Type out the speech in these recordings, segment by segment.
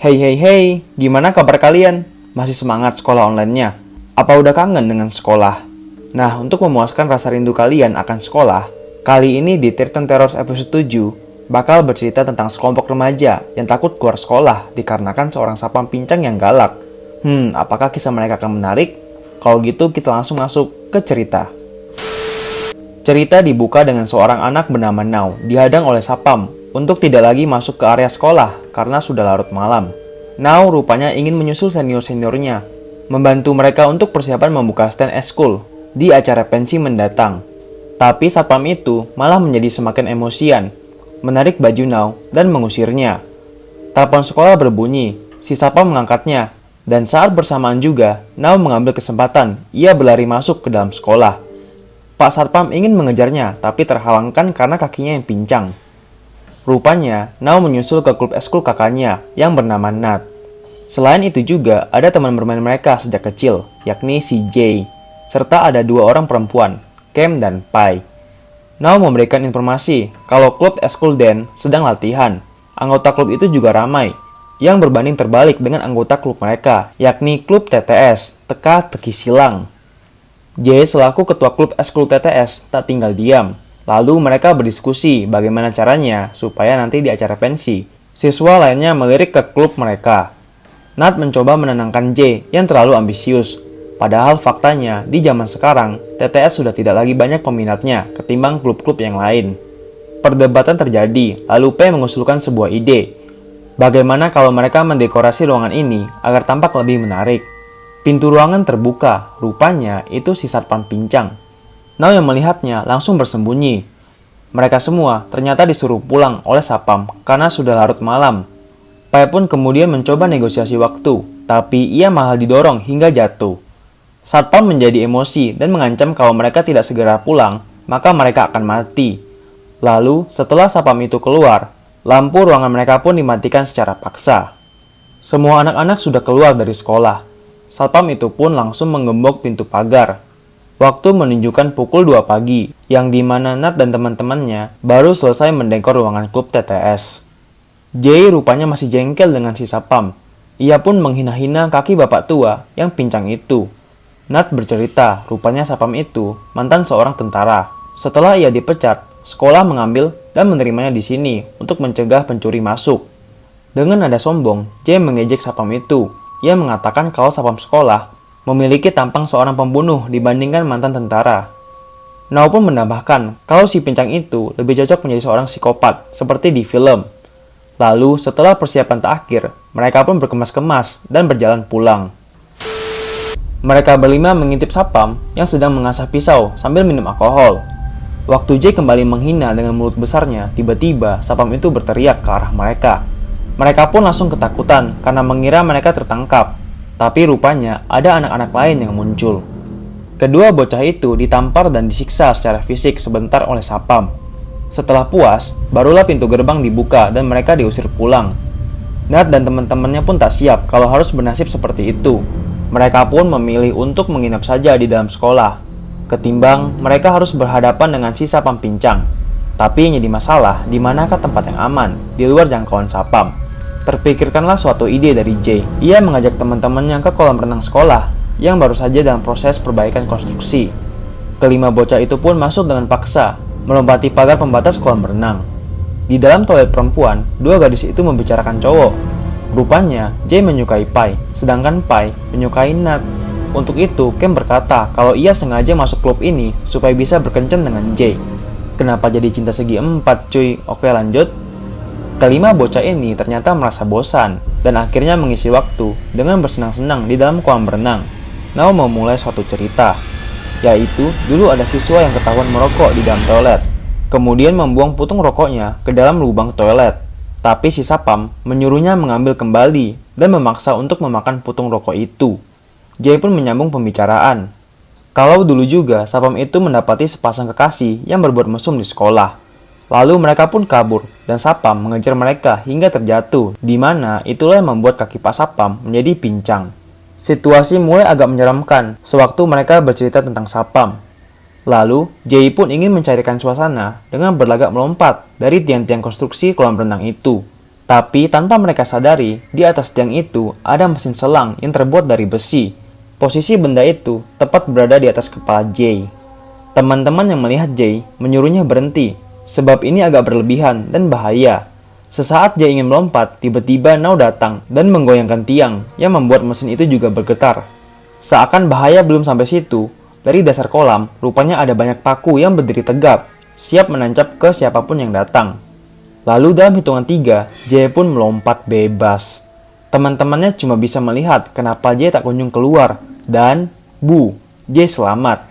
Hey hey hey, gimana kabar kalian? Masih semangat sekolah online-nya? Apa udah kangen dengan sekolah? Nah, untuk memuaskan rasa rindu kalian akan sekolah, kali ini di Tirtan Terrors episode 7 bakal bercerita tentang sekelompok remaja yang takut keluar sekolah dikarenakan seorang sapam pincang yang galak. Apakah kisah mereka akan menarik? Kalau gitu kita langsung masuk ke cerita. Cerita dibuka dengan seorang anak bernama Nau dihadang oleh sapam untuk tidak lagi masuk ke area sekolah karena sudah larut malam. Nau rupanya ingin menyusul senior-seniornya, membantu mereka untuk persiapan membuka stand eskul di acara pensi mendatang. Tapi satpam itu malah menjadi semakin emosian, menarik baju Nau dan mengusirnya. Telepon sekolah berbunyi, si satpam mengangkatnya, dan saat bersamaan juga Nau mengambil kesempatan, ia berlari masuk ke dalam sekolah. Pak Satpam ingin mengejarnya, tapi terhalangkan karena kakinya yang pincang. Rupanya, Nau menyusul ke klub eskul kakaknya yang bernama Nat. Selain itu juga, ada teman bermain mereka sejak kecil, yakni si Jay, serta ada 2 orang perempuan, Cam dan Pai. Nau memberikan informasi kalau klub eskul Dan sedang latihan. Anggota klub itu juga ramai, yang berbanding terbalik dengan anggota klub mereka, yakni klub TTS, Teka-Teki Silang. Jay selaku ketua klub eskul TTS tak tinggal diam. Lalu mereka berdiskusi bagaimana caranya supaya nanti di acara pensi, siswa lainnya melirik ke klub mereka. Nat mencoba menenangkan Jay yang terlalu ambisius. Padahal faktanya di zaman sekarang, TTS sudah tidak lagi banyak peminatnya ketimbang klub-klub yang lain. Perdebatan terjadi, lalu P mengusulkan sebuah ide. Bagaimana kalau mereka mendekorasi ruangan ini agar tampak lebih menarik? Pintu ruangan terbuka, rupanya itu si satpam pincang. Nau yang melihatnya langsung bersembunyi. Mereka semua ternyata disuruh pulang oleh sapam karena sudah larut malam. Pai pun kemudian mencoba negosiasi waktu, tapi ia malah didorong hingga jatuh. Satpam menjadi emosi dan mengancam kalau mereka tidak segera pulang, maka mereka akan mati. Lalu, setelah sapam itu keluar, lampu ruangan mereka pun dimatikan secara paksa. Semua anak-anak sudah keluar dari sekolah. Satpam itu pun langsung menggembok pintu pagar. Waktu menunjukkan pukul 2 pagi, yang dimana Nat dan teman-temannya baru selesai mendekor ruangan klub TTS. Jay rupanya masih jengkel dengan si sapam. Ia pun menghina-hina kaki bapak tua yang pincang itu. Nat bercerita, rupanya sapam itu mantan seorang tentara. Setelah ia dipecat, sekolah mengambil dan menerimanya di sini untuk mencegah pencuri masuk. Dengan nada sombong, Jay mengejek sapam itu. Ia mengatakan kalau sapam sekolah memiliki tampang seorang pembunuh dibandingkan mantan tentara. Nau pun menambahkan kalau si pincang itu lebih cocok menjadi seorang psikopat seperti di film. Lalu setelah persiapan terakhir, mereka pun berkemas-kemas dan berjalan pulang. Mereka berlima mengintip sapam yang sedang mengasah pisau sambil minum alkohol. Waktu Jay kembali menghina dengan mulut besarnya, tiba-tiba sapam itu berteriak ke arah mereka. Mereka pun langsung ketakutan karena mengira mereka tertangkap. Tapi rupanya ada anak-anak lain yang muncul. Kedua bocah itu ditampar dan disiksa secara fisik sebentar oleh sapam. Setelah puas, barulah pintu gerbang dibuka dan mereka diusir pulang. Nat dan teman-temannya pun tak siap kalau harus bernasib seperti itu. Mereka pun memilih untuk menginap saja di dalam sekolah, ketimbang mereka harus berhadapan dengan si sapam pincang. Tapi yang jadi masalah, di manakah tempat yang aman di luar jangkauan sapam? Terpikirkanlah suatu ide dari Jay. Ia mengajak teman-temannya ke kolam renang sekolah yang baru saja dalam proses perbaikan konstruksi. Kelima bocah itu pun masuk dengan paksa, melompati pagar pembatas kolam renang. Di dalam toilet perempuan, 2 gadis itu membicarakan cowok. Rupanya, Jay menyukai Pai, sedangkan Pai menyukai Nat. Untuk itu, Cam berkata kalau ia sengaja masuk klub ini supaya bisa berkencan dengan Jay. Kenapa jadi cinta segi 4, cuy? Oke, lanjut. Kelima bocah ini ternyata merasa bosan dan akhirnya mengisi waktu dengan bersenang-senang di dalam kolam berenang. Nau memulai suatu cerita, yaitu dulu ada siswa yang ketahuan merokok di dalam toilet, kemudian membuang putung rokoknya ke dalam lubang toilet. Tapi si sapam menyuruhnya mengambil kembali dan memaksa untuk memakan putung rokok itu. Jay pun menyambung pembicaraan. Kalau dulu juga sapam itu mendapati sepasang kekasih yang berbuat mesum di sekolah. Lalu mereka pun kabur dan sapam mengejar mereka hingga terjatuh, di mana itulah yang membuat kaki Pak Sapam menjadi pincang. Situasi mulai agak menyeramkan sewaktu mereka bercerita tentang sapam. Lalu, Jay pun ingin mencairkan suasana dengan berlagak melompat dari tiang-tiang konstruksi kolam renang itu. Tapi tanpa mereka sadari, di atas tiang itu ada mesin selang yang terbuat dari besi. Posisi benda itu tepat berada di atas kepala Jay. Teman-teman yang melihat Jay menyuruhnya berhenti, sebab ini agak berlebihan dan bahaya. Sesaat Jay ingin melompat, tiba-tiba Now datang dan menggoyangkan tiang yang membuat mesin itu juga bergetar. Seakan bahaya belum sampai situ, dari dasar kolam rupanya ada banyak paku yang berdiri tegap, siap menancap ke siapapun yang datang. Lalu dalam hitungan 3, Jay pun melompat bebas. Teman-temannya cuma bisa melihat kenapa Jay tak kunjung keluar, dan Jay selamat.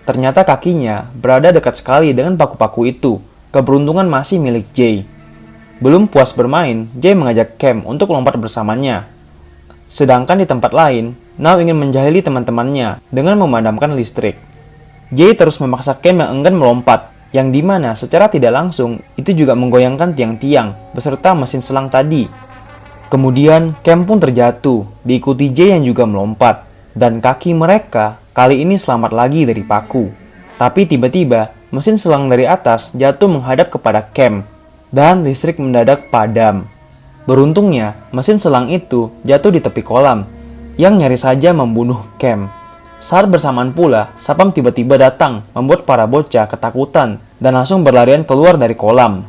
Ternyata kakinya berada dekat sekali dengan paku-paku itu. Keberuntungan masih milik Jay. Belum puas bermain, Jay mengajak Cam untuk lompat bersamanya. Sedangkan di tempat lain, Now ingin menjahili teman-temannya dengan memadamkan listrik. Jay terus memaksa Cam yang enggan melompat, yang dimana secara tidak langsung itu juga menggoyangkan tiang-tiang beserta mesin selang tadi. Kemudian Cam pun terjatuh, diikuti Jay yang juga melompat, dan kaki mereka kali ini selamat lagi dari paku. Tapi tiba-tiba mesin selang dari atas jatuh menghadap kepada Cam, dan listrik mendadak padam. Beruntungnya mesin selang itu jatuh di tepi kolam, yang nyaris saja membunuh Cam. Saat bersamaan pula, Sapam tiba-tiba datang, membuat para bocah ketakutan dan langsung berlarian keluar dari kolam.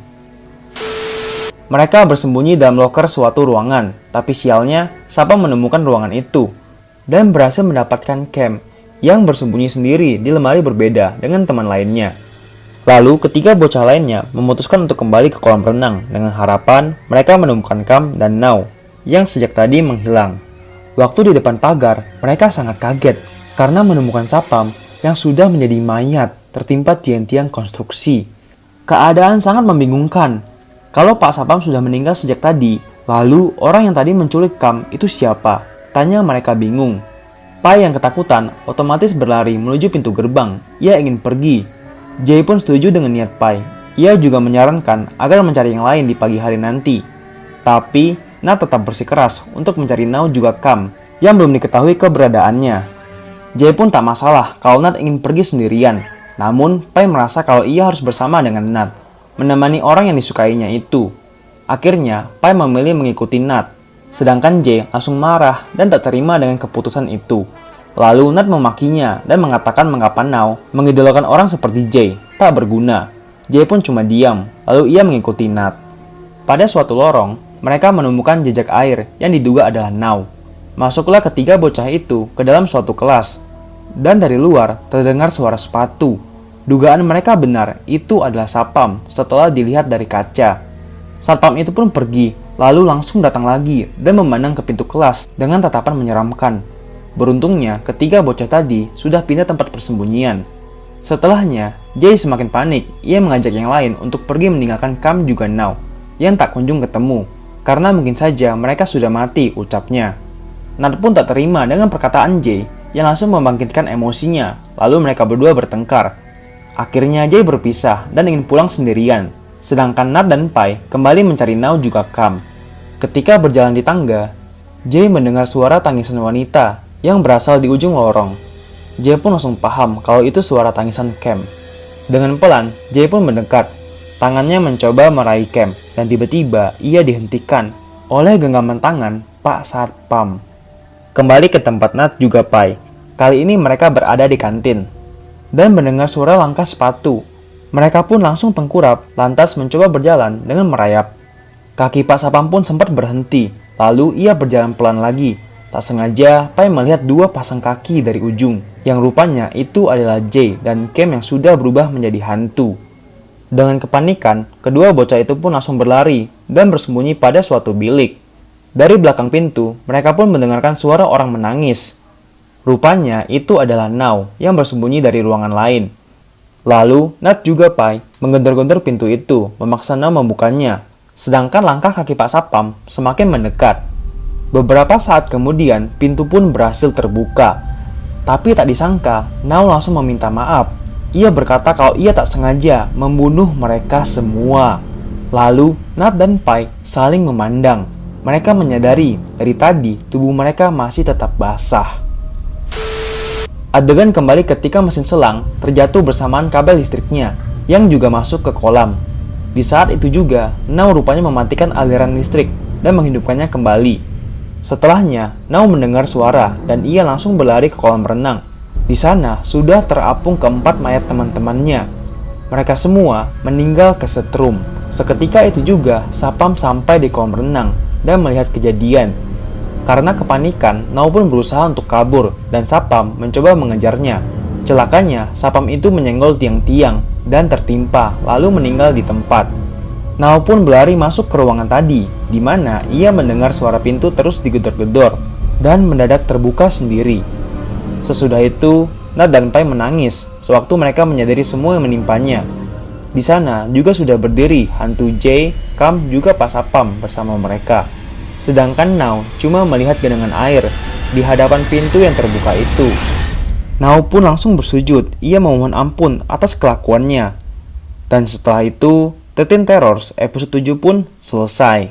Mereka bersembunyi dalam loker suatu ruangan, tapi sialnya, Sapam menemukan ruangan itu dan berhasil mendapatkan Cam yang bersembunyi sendiri di lemari berbeda dengan teman lainnya. Lalu, ketiga bocah lainnya memutuskan untuk kembali ke kolam renang dengan harapan mereka menemukan Cam dan Now yang sejak tadi menghilang. Waktu di depan pagar, mereka sangat kaget karena menemukan Sapam yang sudah menjadi mayat tertimpa tiang-tiang konstruksi. Keadaan sangat membingungkan. Kalau Pak Sapam sudah meninggal sejak tadi, lalu orang yang tadi menculik Cam itu siapa? Tanya mereka bingung. Pai yang ketakutan otomatis berlari menuju pintu gerbang. Ia ingin pergi. Jay pun setuju dengan niat Pai. Ia juga menyarankan agar mencari yang lain di pagi hari nanti. Tapi Nat tetap bersikeras untuk mencari Now juga Cam yang belum diketahui keberadaannya. Jay pun tak masalah kalau Nat ingin pergi sendirian. Namun, Pai merasa kalau ia harus bersama dengan Nat, menemani orang yang disukainya itu. Akhirnya, Pai memilih mengikuti Nat. Sedangkan Jay langsung marah dan tak terima dengan keputusan itu. Lalu Nat memakinya dan mengatakan mengapa Now mengidolakan orang seperti Jay tak berguna. Jay pun cuma diam, lalu ia mengikuti Nat. Pada suatu lorong, mereka menemukan jejak air yang diduga adalah Now. Masuklah ketiga bocah itu ke dalam suatu kelas, dan dari luar terdengar suara sepatu. Dugaan mereka benar, itu adalah Sapam setelah dilihat dari kaca. Satpam itu pun pergi, lalu langsung datang lagi dan memandang ke pintu kelas dengan tatapan menyeramkan. Beruntungnya, ketiga bocah tadi sudah pindah tempat persembunyian. Setelahnya, Jay semakin panik. Ia mengajak yang lain untuk pergi meninggalkan Cam juga Now, yang tak kunjung ketemu, karena mungkin saja mereka sudah mati, ucapnya. Nat pun tak terima dengan perkataan Jay, yang langsung membangkitkan emosinya, lalu mereka berdua bertengkar. Akhirnya Jay berpisah dan ingin pulang sendirian, sedangkan Nat dan Pai kembali mencari Now juga Cam. Ketika berjalan di tangga, Jay mendengar suara tangisan wanita yang berasal di ujung lorong. Jay pun langsung paham kalau itu suara tangisan Cam. Dengan pelan, Jay pun mendekat. Tangannya mencoba meraih Cam, dan tiba-tiba ia dihentikan oleh genggaman tangan Pak Satpam. Kembali ke tempat Nat juga Pai. Kali ini mereka berada di kantin dan mendengar suara langkah sepatu. Mereka pun langsung tengkurap, lantas mencoba berjalan dengan merayap. Kaki Pak Sapam pun sempat berhenti, lalu ia berjalan pelan lagi. Tak sengaja, Pai melihat dua pasang kaki dari ujung, yang rupanya itu adalah Jay dan Cam yang sudah berubah menjadi hantu. Dengan kepanikan, kedua bocah itu pun langsung berlari dan bersembunyi pada suatu bilik. Dari belakang pintu, mereka pun mendengarkan suara orang menangis. Rupanya itu adalah Now yang bersembunyi dari ruangan lain. Lalu, Nat juga Pai menggedor-gedor pintu itu, memaksa Now membukanya. Sedangkan langkah kaki Pak Sapam semakin mendekat. Beberapa saat kemudian, pintu pun berhasil terbuka. Tapi tak disangka, Now langsung meminta maaf. Ia berkata kalau ia tak sengaja membunuh mereka semua. Lalu, Nat dan Pai saling memandang. Mereka menyadari dari tadi tubuh mereka masih tetap basah. Adegan kembali ketika mesin selang terjatuh bersamaan kabel listriknya yang juga masuk ke kolam. Di saat itu juga, Now rupanya mematikan aliran listrik dan menghidupkannya kembali. Setelahnya, Now mendengar suara dan ia langsung berlari ke kolam renang. Di sana sudah terapung keempat mayat teman-temannya. Mereka semua meninggal kesetrum. Seketika itu juga, Sapam sampai di kolam renang dan melihat kejadian. Karena kepanikan, Now pun berusaha untuk kabur dan Sapam mencoba mengejarnya. Celakanya, Sapam itu menyenggol tiang-tiang dan tertimpa, lalu meninggal di tempat. Now pun berlari masuk ke ruangan tadi, di mana ia mendengar suara pintu terus digedor-gedor dan mendadak terbuka sendiri. Sesudah itu, Nat dan Pai menangis sewaktu mereka menyadari semua yang menimpanya. Di sana juga sudah berdiri hantu Jay, Kam, juga Pak Sapam bersama mereka. Sedangkan Now cuma melihat genangan air di hadapan pintu yang terbuka itu. Now pun langsung bersujud, ia memohon ampun atas kelakuannya. Dan setelah itu, 13 Terrors episode 7 pun selesai.